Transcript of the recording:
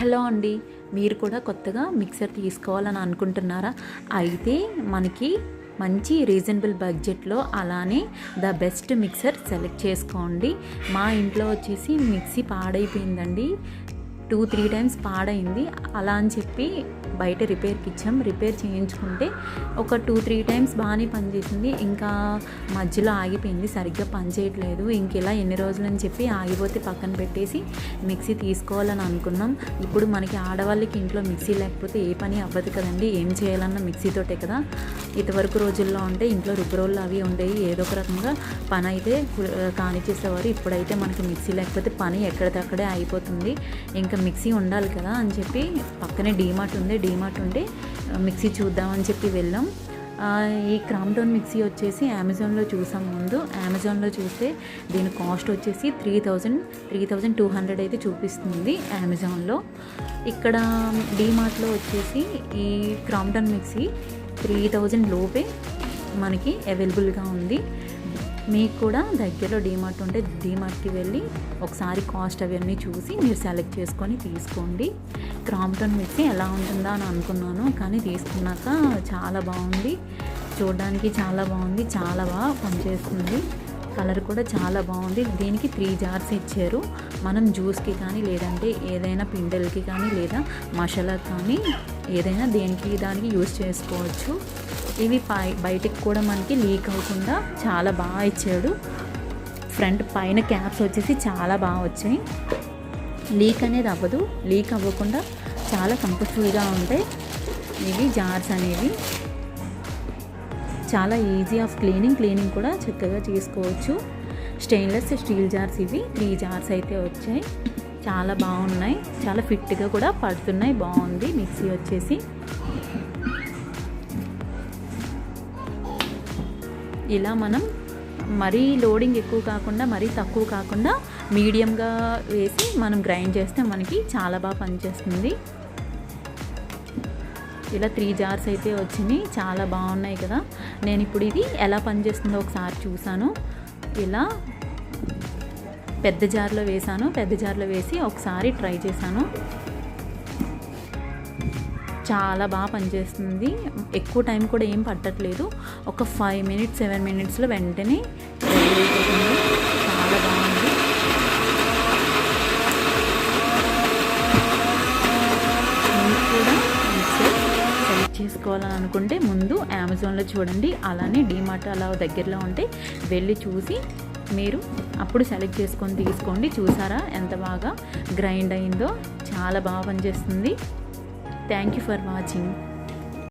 Hello అండి, మీరు కూడా కొత్తగా మిక్సర్ తీసుకోవాలని అనుకుంటున్నారా? అయితే మనకి మంచి రీజనబుల్ బడ్జెట్లో అలానే ద బెస్ట్ మిక్సర్ సెలెక్ట్ చేసుకోండి. మా ఇంట్లో వచ్చేసి మిక్సీ పాడైపోయిందండి. 2-3 టైమ్స్ పాడైంది. అలా అని చెప్పి బయట రిపేర్కి ఇచ్చాం. రిపేర్ చేయించుకుంటే ఒక 2-3 టైమ్స్ బాగానే పనిచేసింది. ఇంకా మధ్యలో ఆగిపోయింది, సరిగ్గా పనిచేయట్లేదు. ఇంక ఇలా ఎన్ని రోజులని చెప్పి ఆగిపోతే పక్కన పెట్టేసి మిక్సీ తీసుకోవాలని అనుకున్నాం. ఇప్పుడు మనకి ఆడవాళ్ళకి ఇంట్లో మిక్సీ లేకపోతే ఏ పని అవ్వదు కదండి. ఏం చేయాలన్నా మిక్సీతోటే కదా. ఇంతవరకు రోజుల్లో ఉంటే ఇంట్లో రుబ్బురోళ్ళు అవి ఉండేవి, ఏదో ఒక రకంగా పని అయితే కానిచ్చేసేవారు. ఇప్పుడైతే మనకి మిక్సీ లేకపోతే పని ఎక్కడిదక్కడే అయిపోతుంది. ఇంకా మిక్సీ ఉండాలి కదా అని చెప్పి పక్కనే డీమార్ట్ ఉంటే మిక్సీ చూద్దామని చెప్పి వెళ్ళాం. ఈ క్రాంప్టన్ మిక్సీ వచ్చేసి అమెజాన్లో చూసాం. ముందు అమెజాన్లో చూస్తే దీని కాస్ట్ వచ్చేసి 3,200 అయితే చూపిస్తుంది అమెజాన్లో. ఇక్కడ డీమార్ట్లో వచ్చేసి ఈ క్రాంప్టన్ మిక్సీ 3,000 లోపే మనకి అవైలబుల్గా ఉంది. మీకు కూడా దగ్గరలో డీమార్ట్ ఉంటే డీమార్ట్కి వెళ్ళి ఒకసారి కాస్ట్ అవన్నీ చూసి మీరు సెలెక్ట్ చేసుకొని తీసుకోండి. క్రాంప్టన్ మిక్సీ ఎలా ఉంటుందా అని అనుకున్నాను, కానీ తీసుకున్నాక చాలా బాగుంది. చూడడానికి చాలా బాగుంది, చాలా బాగా పనిచేస్తుంది. కలర్ కూడా చాలా బాగుంది. దీనికి 3 జార్స్ ఇచ్చారు. మనం జ్యూస్కి కానీ లేదంటే ఏదైనా పిండెలకి కానీ లేదా మసాలాకి కానీ ఏదైనా దేనికి దానికి యూజ్ చేసుకోవచ్చు. ఇవి బయటికి కూడా మనకి లీక్ అవ్వకుండా చాలా బాగా ఇచ్చాడు. ఫ్రంట్ పైన క్యాప్స్ వచ్చేసి చాలా బాగా వచ్చాయి. లీక్ అనేది అవ్వదు, లీక్ అవ్వకుండా చాలా కంఫర్టబుల్గా ఉంటాయి ఇవి జార్స్ అనేవి. చాలా ఈజీ ఆఫ్ క్లీనింగ్ కూడా చక్కగా చేసుకోవచ్చు. స్టెయిన్లెస్ స్టీల్ జార్స్ ఇవి 3 జార్స్ అయితే వచ్చాయి. చాలా బాగున్నాయి, చాలా ఫిట్గా కూడా పడుతున్నాయి. బాగుంది మిక్సీ వచ్చేసి. ఇలా మనం మరీ లోడింగ్ ఎక్కువ కాకుండా మరీ తక్కువ కాకుండా మీడియంగా వేసి మనం గ్రైండ్ చేస్తే మనకి చాలా బాగా పనిచేస్తుంది. ఇలా 3 జార్స్ అయితే వచ్చినాయి, చాలా బాగున్నాయి కదా. నేను ఇప్పుడు ఇది ఎలా పనిచేస్తుందో ఒకసారి చూసాను. ఇలా పెద్ద జార్లో వేసాను, పెద్ద జార్లో వేసి ఒకసారి ట్రై చేశాను. చాలా బాగా పనిచేస్తుంది. ఎక్కువ టైం కూడా ఏం పట్టట్లేదు. ఒక 5 మినిట్స్ 7 మినిట్స్లో వెంటనే రెడీ అయిపోతుంది. చాలా బాగుంది. మీరు కూడా మిక్సర్ సెలెక్ట్ చేసుకోవాలని అనుకుంటే ముందు అమెజాన్లో చూడండి, అలానే డీమార్ట్ అలా దగ్గరలో ఉంటే వెళ్ళి చూసి మీరు అప్పుడు సెలెక్ట్ చేసుకొని తీసుకోండి. చూసారా ఎంత బాగా గ్రైండ్ అయిందో, చాలా బాగా పనిచేస్తుంది. Thank you for watching.